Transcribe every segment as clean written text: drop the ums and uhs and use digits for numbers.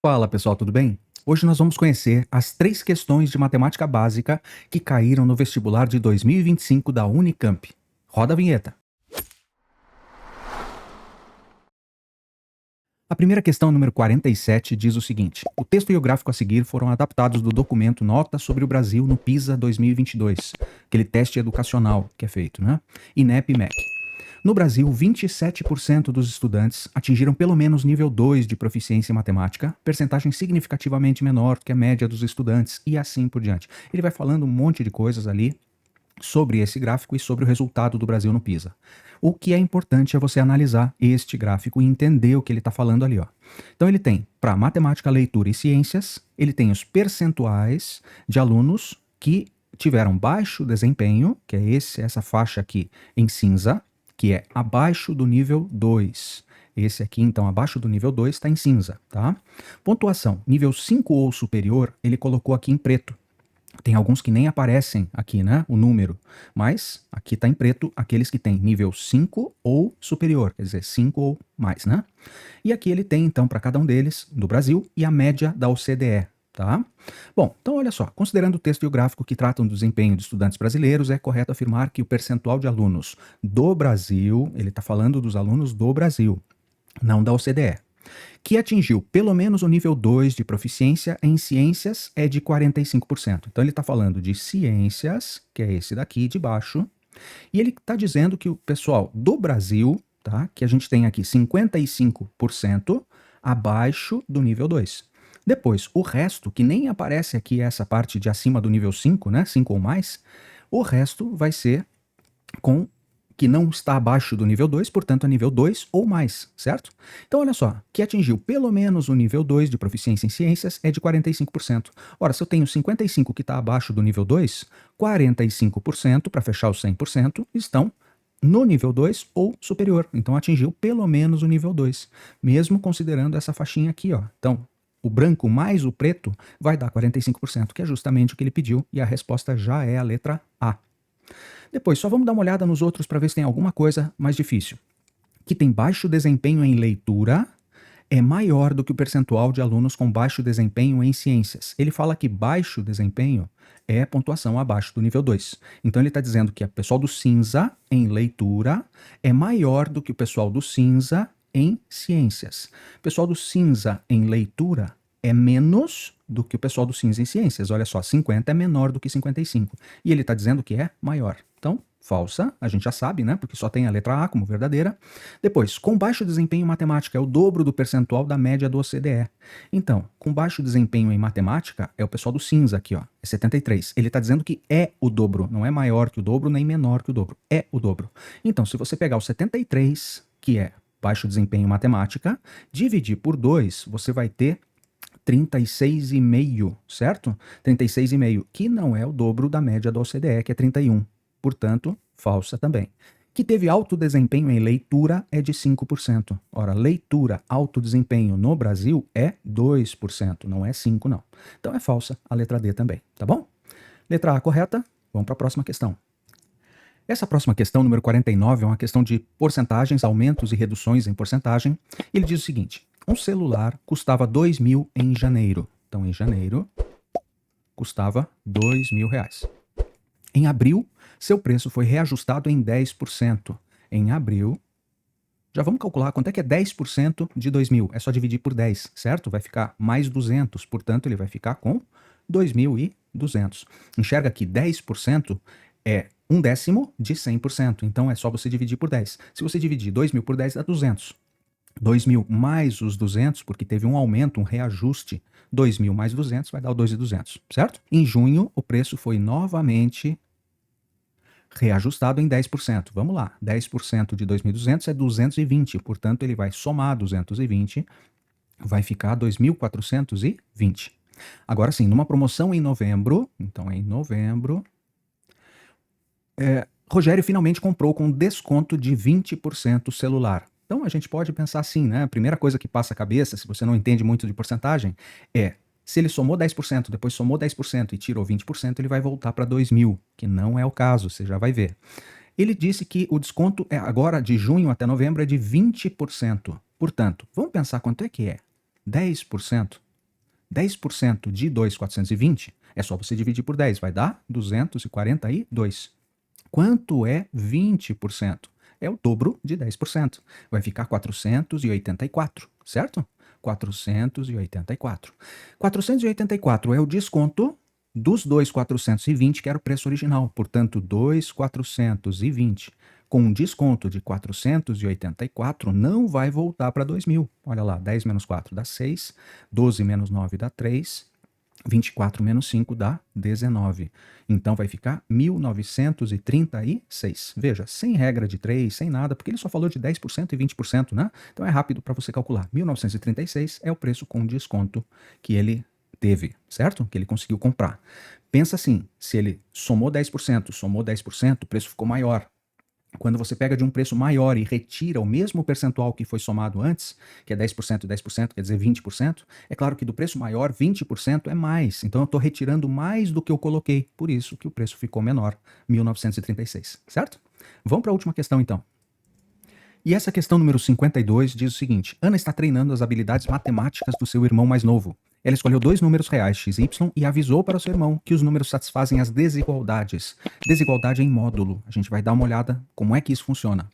Fala pessoal, tudo bem? Hoje nós vamos conhecer as 3 questões de matemática básica que caíram no vestibular de 2025 da Unicamp. Roda a vinheta. A primeira questão, número 47, diz o seguinte: o texto e o gráfico a seguir foram adaptados do documento Nota sobre o Brasil no PISA 2022, aquele teste educacional que é feito, né? INEP e MEC. No Brasil, 27% dos estudantes atingiram pelo menos nível 2 de proficiência em matemática, percentagem significativamente menor que a média dos estudantes, e assim por diante. Ele vai falando um monte de coisas ali sobre esse gráfico e sobre o resultado do Brasil no PISA. O que é importante é você analisar este gráfico e entender o que ele está falando ali, ó. Então ele tem, para matemática, leitura e ciências, ele tem os percentuais de alunos que tiveram baixo desempenho, que é essa faixa aqui em cinza, que é abaixo do nível 2. Esse aqui, então, abaixo do nível 2 está em cinza, tá? Pontuação, nível 5 ou superior, ele colocou aqui em preto. Tem alguns que nem aparecem aqui, né, o número, mas aqui está em preto aqueles que têm nível 5 ou superior, quer dizer, 5 ou mais, né? E aqui ele tem, então, para cada um deles, do Brasil, e a média da OCDE, tá? Bom, então olha só, considerando o texto e o gráfico que tratam do desempenho de estudantes brasileiros, é correto afirmar que o percentual de alunos do Brasil, ele está falando dos alunos do Brasil, não da OCDE, que atingiu pelo menos o nível 2 de proficiência em ciências é de 45%. Então ele está falando de ciências, que é esse daqui de baixo, e ele está dizendo que o pessoal do Brasil, tá, que a gente tem aqui 55% abaixo do nível 2. Depois, o resto, que nem aparece aqui essa parte de acima do nível 5, né, 5 ou mais, o resto vai ser com que não está abaixo do nível 2, portanto é nível 2 ou mais, certo? Então olha só, que atingiu pelo menos o nível 2 de proficiência em ciências é de 45%. Ora, se eu tenho 55 que está abaixo do nível 2, 45% para fechar os 100% estão no nível 2 ou superior. Então atingiu pelo menos o nível 2, mesmo considerando essa faixinha aqui, ó. Então, o branco mais o preto vai dar 45%, que é justamente o que ele pediu, e a resposta já é a letra A. Depois, só vamos dar uma olhada nos outros para ver se tem alguma coisa mais difícil. Que tem baixo desempenho em leitura é maior do que o percentual de alunos com baixo desempenho em ciências. Ele fala que baixo desempenho é pontuação abaixo do nível 2. Então ele está dizendo que o pessoal do cinza em leitura é maior do que o pessoal do cinza em ciências. O pessoal do cinza em leitura é menos do que o pessoal do cinza em ciências. Olha só, 50 é menor do que 55. E ele está dizendo que é maior. Então, falsa, a gente já sabe, né? Porque só tem a letra A como verdadeira. Depois, com baixo desempenho em matemática é o dobro do percentual da média do OCDE. Então, com baixo desempenho em matemática é o pessoal do cinza aqui, ó, é 73. Ele está dizendo que é o dobro, não é maior que o dobro nem menor que o dobro, é o dobro. Então, se você pegar o 73, que é baixo desempenho em matemática, dividir por 2, você vai ter 36,5, certo? 36,5, que não é o dobro da média da OCDE, que é 31. Portanto, falsa também. Que teve alto desempenho em leitura é de 5%. Ora, leitura, alto desempenho no Brasil é 2%, não é 5%, não. Então é falsa a letra D também, tá bom? Letra A correta, vamos para a próxima questão. Essa próxima questão, número 49, é uma questão de porcentagens, aumentos e reduções em porcentagem. Ele diz o seguinte: um celular custava 2 mil em janeiro. Então, em janeiro, custava 2 mil reais. Em abril, seu preço foi reajustado em 10%. Em abril, já vamos calcular quanto é que é 10% de 2 mil. É só dividir por 10, certo? Vai ficar mais 200, portanto, ele vai ficar com 2.200. Enxerga que 10% é 1/10 de 100%, então é só você dividir por 10. Se você dividir 2 mil por 10, dá 200. 2 mil mais os 200, porque teve um aumento, um reajuste, 2 mil mais 200 vai dar o 2.200, certo? Em junho, o preço foi novamente reajustado em 10%. Vamos lá, 10% de 2.200 é 220, portanto ele vai somar 220, vai ficar 2.420. Agora sim, numa promoção em novembro, então em novembro, Rogério finalmente comprou com desconto de 20% o celular. Então a gente pode pensar assim, né? A primeira coisa que passa a cabeça, se você não entende muito de porcentagem, é se ele somou 10%, depois somou 10% e tirou 20%, ele vai voltar para 2 mil, que não é o caso, você já vai ver. Ele disse que o desconto agora de junho até novembro é de 20%. Portanto, vamos pensar quanto é que é? 10%. 10% de 2.420 é só você dividir por 10, vai dar 242. Quanto é 20%? É o dobro de 10%. Vai ficar 484, certo? 484. 484 é o desconto dos 2.420, que era o preço original. Portanto, 2.420 com um desconto de 484 não vai voltar para 2.000. Olha lá, 10 menos 4 dá 6, 12 menos 9 dá 3, 24 menos 5 dá 19. Então vai ficar 1936. Veja, sem regra de 3, sem nada, porque ele só falou de 10% e 20%, né? Então é rápido para você calcular. 1936 é o preço com desconto que ele teve, certo? Que ele conseguiu comprar. Pensa assim, se ele somou 10%, o preço ficou maior. Quando você pega de um preço maior e retira o mesmo percentual que foi somado antes, que é 10%, 10%, quer dizer 20%, é claro que do preço maior, 20% é mais. Então eu estou retirando mais do que eu coloquei. Por isso que o preço ficou menor, 1936, certo? Vamos para a última questão então. E essa questão número 52 diz o seguinte: Ana está treinando as habilidades matemáticas do seu irmão mais novo. Ela escolheu dois números reais, x e y, e avisou para o seu irmão que os números satisfazem as desigualdades. Desigualdade em módulo. A gente vai dar uma olhada como é que isso funciona.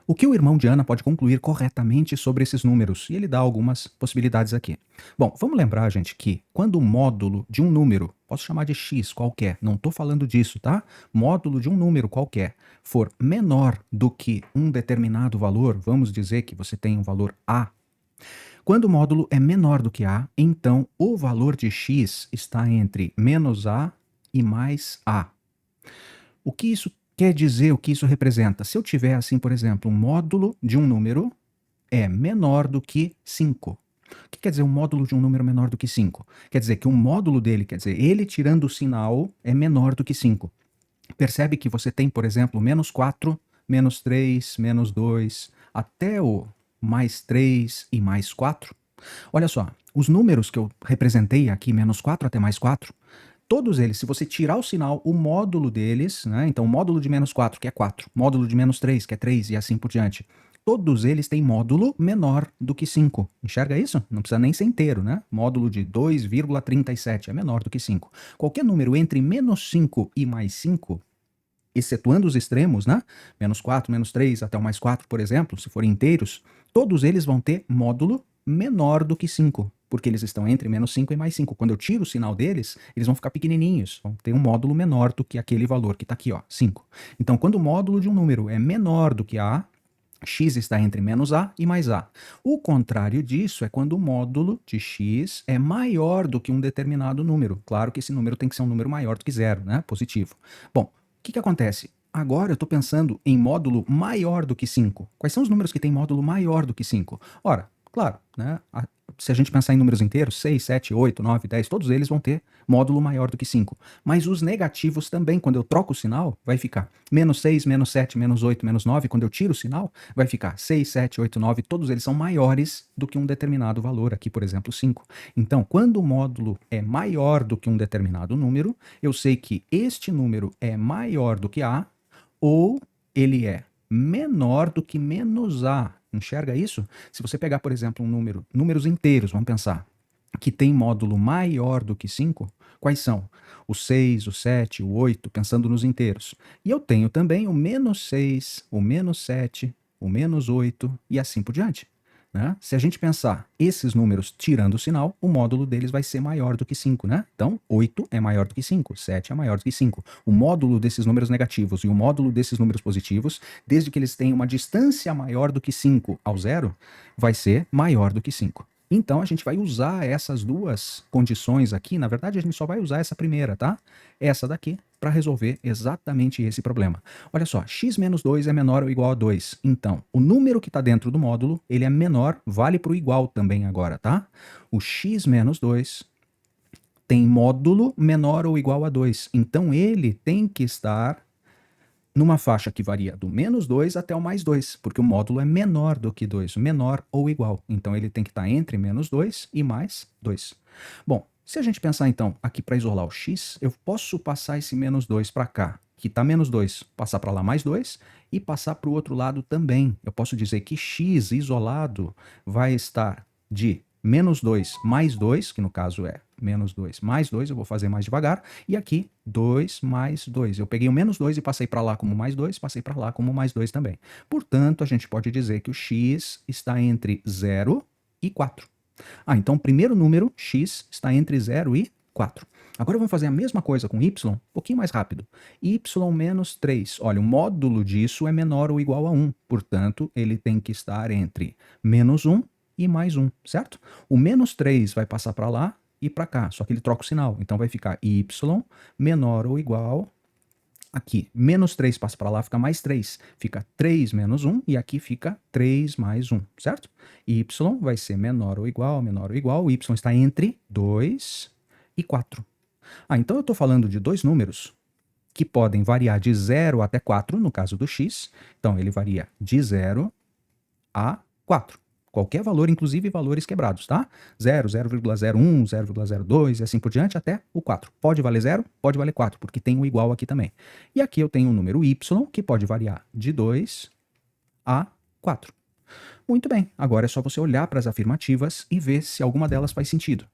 O que o irmão de Ana pode concluir corretamente sobre esses números? E ele dá algumas possibilidades aqui. Bom, vamos lembrar, gente, que quando o módulo de um número, posso chamar de x qualquer, não estou falando disso, tá? Módulo de um número qualquer for menor do que um determinado valor, vamos dizer que você tem um valor A. Quando o módulo é menor do que A, então o valor de x está entre menos A e mais A. O que isso quer dizer, o que isso representa? Se eu tiver, assim, por exemplo, um módulo de um número é menor do que 5. O que quer dizer um módulo de um número menor do que 5? Quer dizer que um módulo dele, quer dizer, ele tirando o sinal, é menor do que 5. Percebe que você tem, por exemplo, menos 4, menos 3, menos 2, até o mais 3 e mais 4. Olha só, os números que eu representei aqui, menos 4 até mais 4, todos eles, se você tirar o sinal, o módulo deles, né? Então o módulo de menos 4, que é 4, módulo de menos 3, que é 3, e assim por diante. Todos eles têm módulo menor do que 5. Enxerga isso? Não precisa nem ser inteiro, né? Módulo de 2,37 é menor do que 5. Qualquer número entre menos 5 e mais 5, excetuando os extremos, né? Menos 4, menos 3, até o mais 4, por exemplo, se forem inteiros, todos eles vão ter módulo menor do que 5, porque eles estão entre menos 5 e mais 5. Quando eu tiro o sinal deles, eles vão ficar pequenininhos, vão ter um módulo menor do que aquele valor que está aqui, ó, 5. Então, quando o módulo de um número é menor do que A, x está entre menos A e mais A. O contrário disso é quando o módulo de x é maior do que um determinado número. Claro que esse número tem que ser um número maior do que zero, né? Positivo. Bom, o que acontece? Agora eu estou pensando em módulo maior do que 5. Quais são os números que têm módulo maior do que 5? Ora, claro, né? Se a gente pensar em números inteiros, 6, 7, 8, 9, 10, todos eles vão ter módulo maior do que 5. Mas os negativos também, quando eu troco o sinal, vai ficar menos 6, menos 7, menos 8, menos 9. Quando eu tiro o sinal, vai ficar 6, 7, 8, 9. Todos eles são maiores do que um determinado valor. Aqui, por exemplo, 5. Então, quando o módulo é maior do que um determinado número, eu sei que este número é maior do que A ou ele é menor do que menos A. Enxerga isso? Se você pegar, por exemplo, um número, números inteiros, vamos pensar, que tem módulo maior do que 5, quais são? O 6, o 7, o 8, pensando nos inteiros. E eu tenho também o menos 6, o menos 7, o menos 8 e assim por diante. Né? Se a gente pensar esses números tirando o sinal, o módulo deles vai ser maior do que 5, né? Então, 8 é maior do que 5, 7 é maior do que 5. O módulo desses números negativos e o módulo desses números positivos, desde que eles tenham uma distância maior do que 5 ao zero, vai ser maior do que 5. Então, a gente vai usar essas duas condições aqui. Na verdade, a gente só vai usar essa primeira, tá? Essa daqui, para resolver exatamente esse problema. Olha só, x menos 2 é menor ou igual a 2. Então, o número que está dentro do módulo, ele é menor, vale para o igual também agora, tá? O x menos 2 tem módulo menor ou igual a 2. Então, ele tem que estar numa faixa que varia do menos 2 até o mais 2, porque o módulo é menor do que 2, menor ou igual. Então, ele tem que estar entre menos 2 e mais 2. Bom, se a gente pensar, então, aqui para isolar o x, eu posso passar esse menos 2 para cá, que está menos 2, passar para lá mais 2, e passar para o outro lado também. Eu posso dizer que x isolado vai estar de menos 2 mais 2, que no caso é menos 2 mais 2, eu vou fazer mais devagar, e aqui 2 mais 2. Eu peguei o menos 2 e passei para lá como mais 2, passei para lá como mais 2 também. Portanto, a gente pode dizer que o x está entre 0 e 4. Então o primeiro número, x, está entre 0 e 4. Agora vamos fazer a mesma coisa com y, um pouquinho mais rápido. Y menos 3. Olha, o módulo disso é menor ou igual a 1. Portanto, ele tem que estar entre menos 1 e mais 1, certo? O menos 3 vai passar para lá e para cá, só que ele troca o sinal. Então vai ficar y menor ou igual aqui. Menos 3 passa para lá, fica mais 3. Fica 3 menos 1 e aqui fica 3 mais 1, certo? Y vai ser menor ou igual. O y está entre 2 e 4. Então eu estou falando de dois números que podem variar de 0 até 4, no caso do x. Então ele varia de 0 a 4. Qualquer valor, inclusive valores quebrados, tá? 0, 0,01, 0,02 e assim por diante até o 4. Pode valer 0, pode valer 4, porque tem o igual aqui também. E aqui eu tenho o número y, que pode variar de 2 a 4. Muito bem, agora é só você olhar para as afirmativas e ver se alguma delas faz sentido.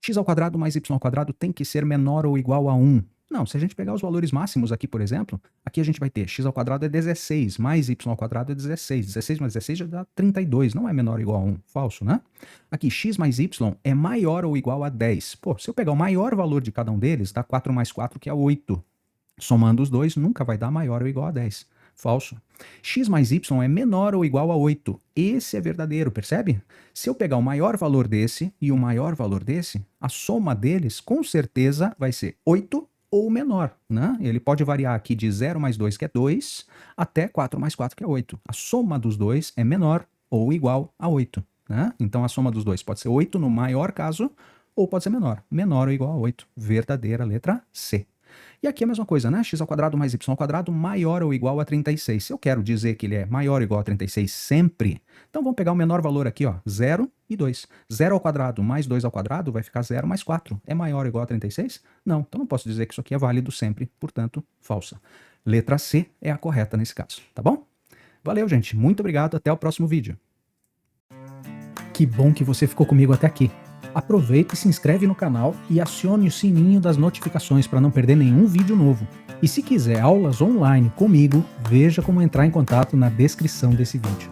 X ao quadrado mais y ao quadrado tem que ser menor ou igual a 1. Não, se a gente pegar os valores máximos aqui, por exemplo, aqui a gente vai ter x ao quadrado é 16, mais y ao quadrado é 16. 16 mais 16 já dá 32, não é menor ou igual a 1. Falso, né? Aqui, x mais y é maior ou igual a 10. Pô, se eu pegar o maior valor de cada um deles, dá 4 mais 4, que é 8. Somando os dois, nunca vai dar maior ou igual a 10. Falso. X mais y é menor ou igual a 8. Esse é verdadeiro, percebe? Se eu pegar o maior valor desse e o maior valor desse, a soma deles com certeza vai ser 8 ou menor, né? Ele pode variar aqui de 0 mais 2, que é 2, até 4 mais 4, que é 8. A soma dos dois é menor ou igual a 8, né? Então a soma dos dois pode ser 8 no maior caso, ou pode ser menor. Menor ou igual a 8. Verdadeira, letra C. E aqui a mesma coisa, né? X ao quadrado mais y ao quadrado maior ou igual a 36. Se eu quero dizer que ele é maior ou igual a 36 sempre, então vamos pegar o menor valor aqui, ó, 0 e 2. 0 ao quadrado mais 2 ao quadrado vai ficar 0 mais 4. É maior ou igual a 36? Não, então não posso dizer que isso aqui é válido sempre, portanto, falsa. Letra C é a correta nesse caso, tá bom? Valeu, gente. Muito obrigado. Até o próximo vídeo. Que bom que você ficou comigo até aqui. Aproveita e se inscreve no canal e acione o sininho das notificações para não perder nenhum vídeo novo. E se quiser aulas online comigo, veja como entrar em contato na descrição desse vídeo.